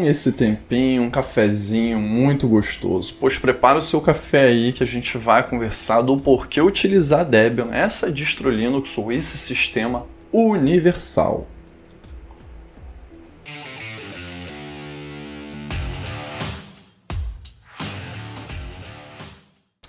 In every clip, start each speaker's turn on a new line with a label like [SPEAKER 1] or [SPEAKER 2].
[SPEAKER 1] esse tempinho, um cafezinho muito gostoso, pois prepara o seu café aí que a gente vai conversar do porquê utilizar Debian, essa distro Linux ou esse sistema universal.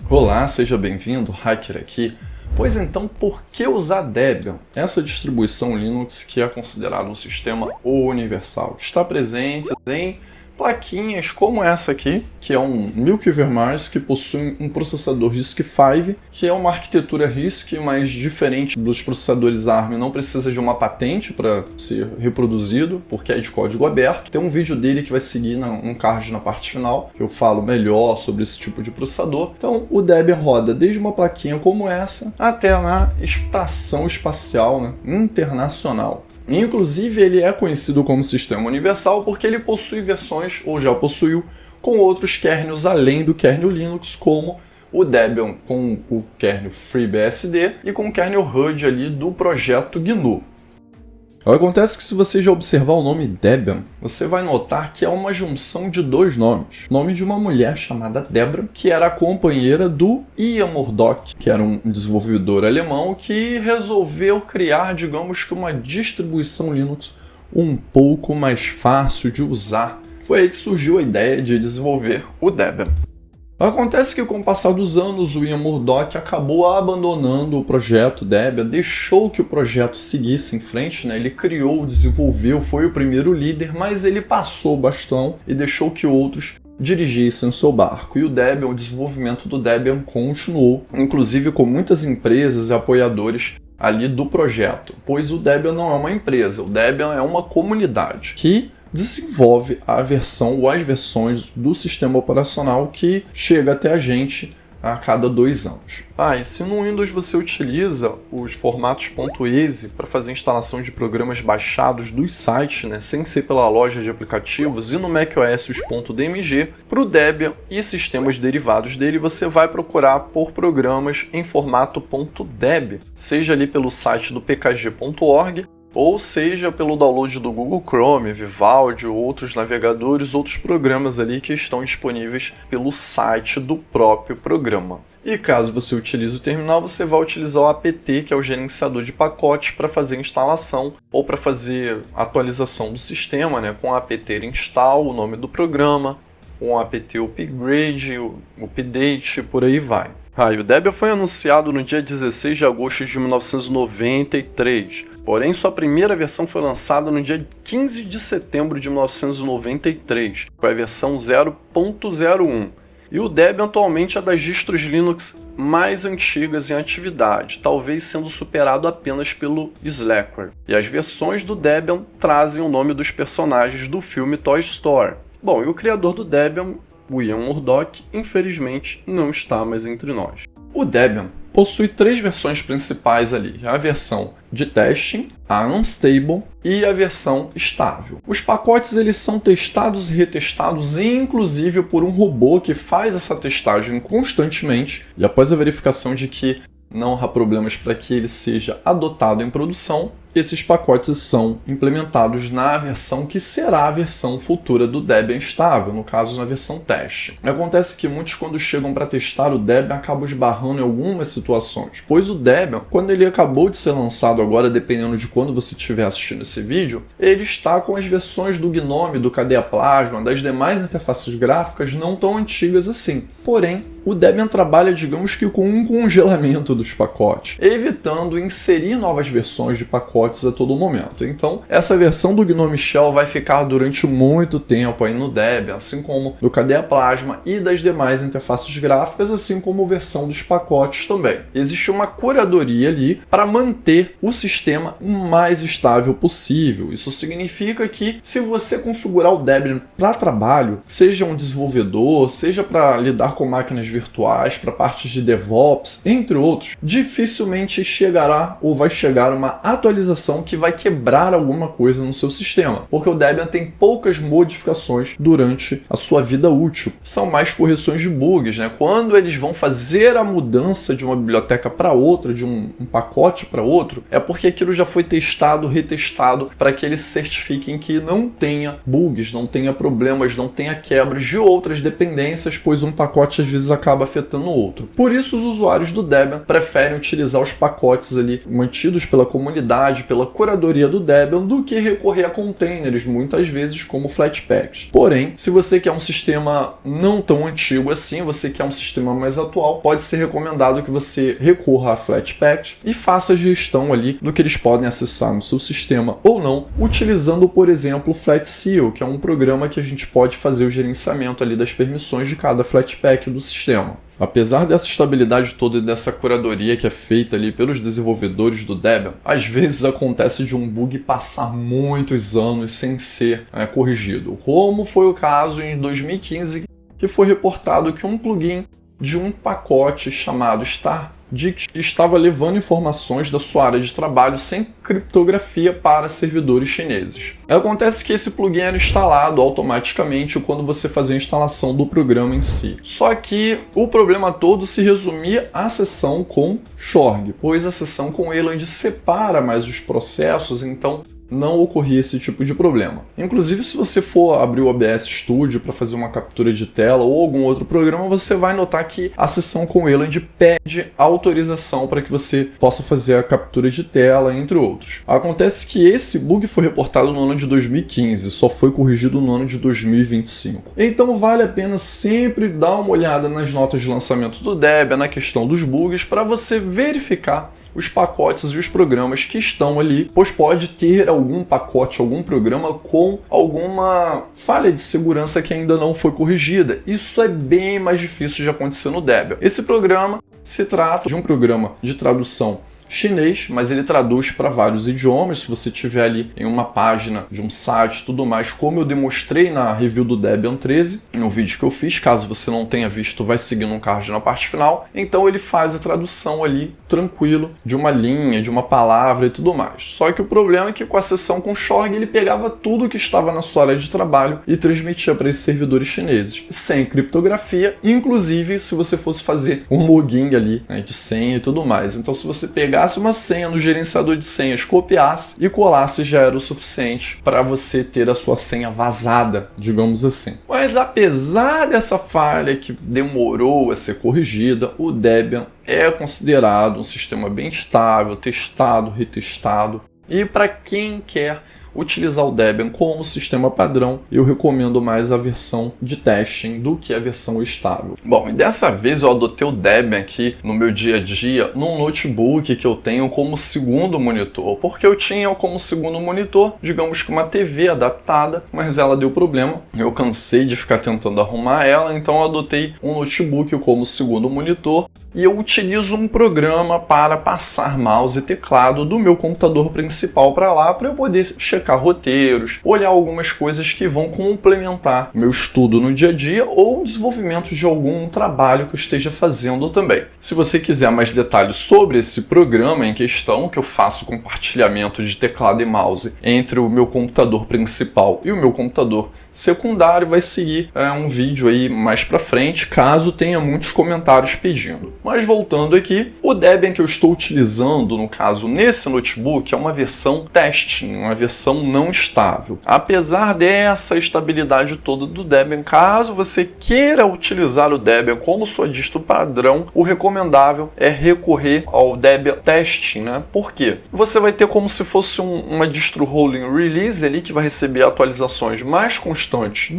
[SPEAKER 1] Olá, seja bem-vindo, Hacker aqui. Pois então, por que usar Debian, essa distribuição Linux que é considerada um sistema universal, que está presente em plaquinhas como essa aqui, que é um Milk-Vermars que possui um processador RISC-V, que é uma arquitetura RISC, mas diferente dos processadores ARM, não precisa de uma patente para ser reproduzido, porque é de código aberto. Tem um vídeo dele que vai seguir um card na parte final, que eu falo melhor sobre esse tipo de processador. Então, o Debian roda desde uma plaquinha como essa, até na estação espacial, internacional. Inclusive, ele é conhecido como sistema universal porque ele possui versões, ou já possuiu, com outros kernels além do kernel Linux, como o Debian com o kernel FreeBSD e com o kernel HUD ali do projeto GNU. Acontece que se você já observar o nome Debian, você vai notar que é uma junção de dois nomes. O nome de uma mulher chamada Debra, que era a companheira do Ian Murdoch, que era um desenvolvedor alemão que resolveu criar, digamos que uma distribuição Linux um pouco mais fácil de usar. Foi aí que surgiu a ideia de desenvolver o Debian. Acontece que com o passar dos anos, o Ian Murdoch acabou abandonando o projeto Debian, deixou que o projeto seguisse em frente, Ele criou, desenvolveu, foi o primeiro líder, mas ele passou o bastão e deixou que outros dirigissem o seu barco. E o Debian, o desenvolvimento do Debian continuou, inclusive com muitas empresas e apoiadores ali do projeto, pois o Debian não é uma empresa, o Debian é uma comunidade que desenvolve a versão ou as versões do sistema operacional que chega até a gente a cada 2 anos. E se no Windows você utiliza os formatos .exe para fazer instalação de programas baixados dos sites, sem ser pela loja de aplicativos, e no macOS os .dmg, para o Debian e sistemas derivados dele, você vai procurar por programas em formato .deb, seja ali pelo site do pkg.org, ou seja pelo download do Google Chrome, Vivaldi ou outros navegadores, outros programas ali que estão disponíveis pelo site do próprio programa. E caso você utilize o terminal, você vai utilizar o apt, que é o gerenciador de pacotes, para fazer instalação ou para fazer atualização do sistema, com o apt install, o nome do programa, com o apt upgrade, o update, por aí vai. E o Debian foi anunciado no dia 16 de agosto de 1993, porém sua primeira versão foi lançada no dia 15 de setembro de 1993, foi a versão 0.01. E o Debian atualmente é das distros Linux mais antigas em atividade, talvez sendo superado apenas pelo Slackware. E as versões do Debian trazem o nome dos personagens do filme Toy Story. Bom, e o criador do Debian, o Ian Murdoch, infelizmente não está mais entre nós. O Debian possui 3 versões principais ali, a versão de testing, a unstable e a versão estável. Os pacotes eles são testados e retestados, inclusive por um robô que faz essa testagem constantemente, e após a verificação de que não há problemas para que ele seja adotado em produção, esses pacotes são implementados na versão que será a versão futura do Debian estável, no caso na versão teste. Acontece que muitos, quando chegam para testar o Debian, acabam esbarrando em algumas situações, pois o Debian, quando ele acabou de ser lançado agora, dependendo de quando você estiver assistindo esse vídeo, ele está com as versões do GNOME, do KDE Plasma, das demais interfaces gráficas não tão antigas assim. Porém, o Debian trabalha, digamos que com um congelamento dos pacotes, evitando inserir novas versões de pacotes a todo momento. Então, essa versão do GNOME Shell vai ficar durante muito tempo aí no Debian, assim como do KDE Plasma e das demais interfaces gráficas, assim como a versão dos pacotes também. Existe uma curadoria ali para manter o sistema o mais estável possível. Isso significa que, se você configurar o Debian para trabalho, seja um desenvolvedor, seja para lidar com máquinas virtuais, para partes de DevOps, entre outros, dificilmente chegará ou vai chegar uma atualização que vai quebrar alguma coisa no seu sistema, porque o Debian tem poucas modificações durante a sua vida útil. São mais correções de bugs, né? Quando eles vão fazer a mudança de uma biblioteca para outra, de um pacote para outro, é porque aquilo já foi testado, retestado, para que eles certifiquem que não tenha bugs, não tenha problemas, não tenha quebras de outras dependências, pois um pacote às vezes acaba afetando o outro. Por isso, os usuários do Debian preferem utilizar os pacotes ali mantidos pela comunidade, pela curadoria do Debian, do que recorrer a containers, muitas vezes como Flatpaks. Porém, se você quer um sistema não tão antigo assim, você quer um sistema mais atual, pode ser recomendado que você recorra a Flatpaks e faça a gestão ali do que eles podem acessar no seu sistema ou não, utilizando, por exemplo, o Flatseal, que é um programa que a gente pode fazer o gerenciamento ali das permissões de cada Flatpak do sistema. Apesar dessa estabilidade toda e dessa curadoria que é feita ali pelos desenvolvedores do Debian, às vezes acontece de um bug passar muitos anos sem ser corrigido, como foi o caso em 2015, que foi reportado que um plugin de um pacote chamado StarDict estava levando informações da sua área de trabalho sem criptografia para servidores chineses. Acontece que esse plugin era instalado automaticamente quando você fazia a instalação do programa em si. Só que o problema todo se resumia à sessão com Shorg, pois a sessão com Wayland separa mais os processos, então não ocorria esse tipo de problema. Inclusive, se você for abrir o OBS Studio para fazer uma captura de tela ou algum outro programa, você vai notar que a sessão com Wayland pede autorização para que você possa fazer a captura de tela, entre outros. Acontece que esse bug foi reportado no ano de 2015, só foi corrigido no ano de 2025. Então vale a pena sempre dar uma olhada nas notas de lançamento do Debian, na questão dos bugs, para você verificar os pacotes e os programas que estão ali, pois pode ter algum pacote, algum programa com alguma falha de segurança que ainda não foi corrigida. Isso é bem mais difícil de acontecer no Debian. Esse programa se trata de um programa de tradução chinês, mas ele traduz para vários idiomas. Se você tiver ali em uma página de um site e tudo mais, como eu demonstrei na review do Debian 13, no vídeo que eu fiz, caso você não tenha visto, vai seguir no card na parte final. Então ele faz a tradução ali tranquilo de uma linha, de uma palavra e tudo mais. Só que o problema é que com a sessão com Shorg ele pegava tudo que estava na sua área de trabalho e transmitia para esses servidores chineses, sem criptografia, inclusive se você fosse fazer um login ali, né, de senha e tudo mais. Então se você pegasse uma senha no gerenciador de senhas, copiasse e colasse, já era o suficiente para você ter a sua senha vazada, digamos assim. Mas apesar dessa falha que demorou a ser corrigida, o Debian é considerado um sistema bem estável, testado, retestado. E para quem quer utilizar o Debian como sistema padrão, eu recomendo mais a versão de testing do que a versão estável. Bom, e dessa vez eu adotei o Debian aqui no meu dia a dia num notebook que eu tenho como segundo monitor, porque eu tinha como segundo monitor, digamos que uma TV adaptada, mas ela deu problema. Eu cansei de ficar tentando arrumar ela, então eu adotei um notebook como segundo monitor e eu utilizo um programa para passar mouse e teclado do meu computador principal para lá, para eu poder checar roteiros, olhar algumas coisas que vão complementar meu estudo no dia a dia ou o desenvolvimento de algum trabalho que eu esteja fazendo também. Se você quiser mais detalhes sobre esse programa em questão, que eu faço compartilhamento de teclado e mouse entre o meu computador principal e o meu computador secundário, vai seguir um vídeo aí mais para frente, caso tenha muitos comentários pedindo. Mas voltando aqui, o Debian que eu estou utilizando, no caso nesse notebook, é uma versão testing, uma versão não estável. Apesar dessa estabilidade toda do Debian, caso você queira utilizar o Debian como sua distro padrão, o recomendável é recorrer ao Debian testing, né? Por quê? Você vai ter como se fosse uma distro rolling release ali que vai receber atualizações mais constantes,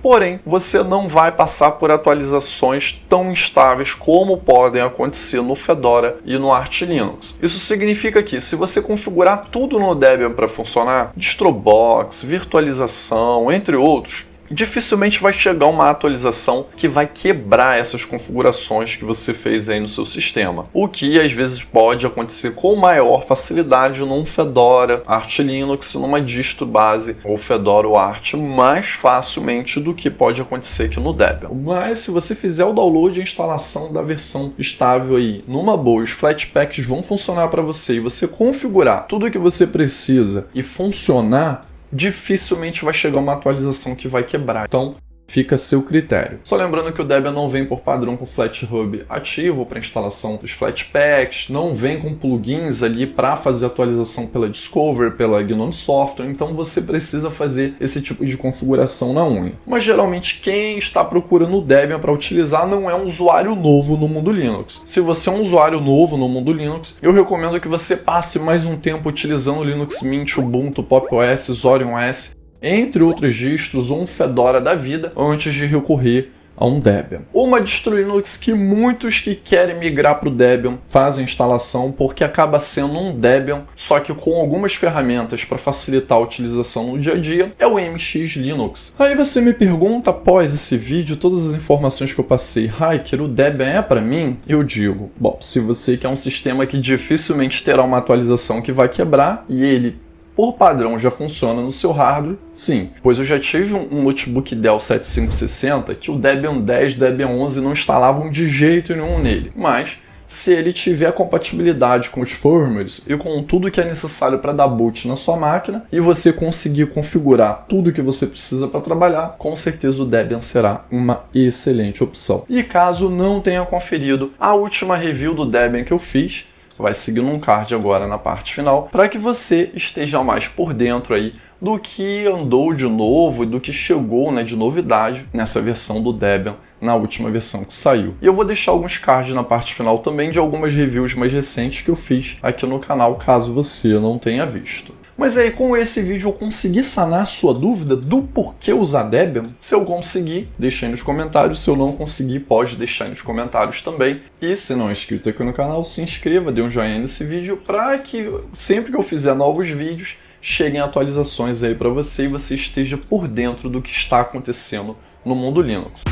[SPEAKER 1] porém você não vai passar por atualizações tão instáveis como podem acontecer no Fedora e no Arch Linux. Isso significa que se você configurar tudo no Debian para funcionar, distrobox, virtualização, entre outros, dificilmente vai chegar uma atualização que vai quebrar essas configurações que você fez aí no seu sistema. O que às vezes pode acontecer com maior facilidade num Fedora, Arch Linux, numa distro base ou Fedora ou Arch mais facilmente do que pode acontecer aqui no Debian. Mas se você fizer o download e a instalação da versão estável aí numa boa, os Flatpaks vão funcionar para você e você configurar tudo o que você precisa e funcionar, dificilmente vai chegar uma atualização que vai quebrar. Então, fica a seu critério. Só lembrando que o Debian não vem por padrão com FlatHub ativo para instalação dos Flatpaks, não vem com plugins ali para fazer atualização pela Discover, pela GNOME Software, então você precisa fazer esse tipo de configuração na unha. Mas geralmente quem está procurando o Debian para utilizar não é um usuário novo no mundo Linux. Se você é um usuário novo no mundo Linux, eu recomendo que você passe mais um tempo utilizando o Linux Mint, Ubuntu, Pop! OS, Zorin OS, entre outros distros, ou um Fedora da vida, antes de recorrer a um Debian. Uma distro Linux que muitos que querem migrar para o Debian fazem a instalação porque acaba sendo um Debian, só que com algumas ferramentas para facilitar a utilização no dia a dia, é o MX Linux. Aí você me pergunta, após esse vídeo, todas as informações que eu passei, Hiker, o Debian é para mim? Eu digo, bom, se você quer um sistema que dificilmente terá uma atualização que vai quebrar, e ele por padrão já funciona no seu hardware, sim, pois eu já tive um notebook Dell 7560 que o Debian 10, Debian 11 não instalavam de jeito nenhum nele, mas se ele tiver compatibilidade com os firmwares e com tudo que é necessário para dar boot na sua máquina e você conseguir configurar tudo que você precisa para trabalhar, com certeza o Debian será uma excelente opção. E caso não tenha conferido a última review do Debian que eu fiz, vai seguir num card agora na parte final, para que você esteja mais por dentro aí do que andou de novo e do que chegou, né, de novidade nessa versão do Debian, na última versão que saiu. E eu vou deixar alguns cards na parte final também de algumas reviews mais recentes que eu fiz aqui no canal, caso você não tenha visto. Mas aí, com esse vídeo eu consegui sanar a sua dúvida do porquê usar Debian? Se eu conseguir, deixa aí nos comentários. Se eu não conseguir, pode deixar aí nos comentários também. E se não é inscrito aqui no canal, se inscreva, dê um joinha nesse vídeo para que sempre que eu fizer novos vídeos, cheguem atualizações aí para você e você esteja por dentro do que está acontecendo no mundo Linux.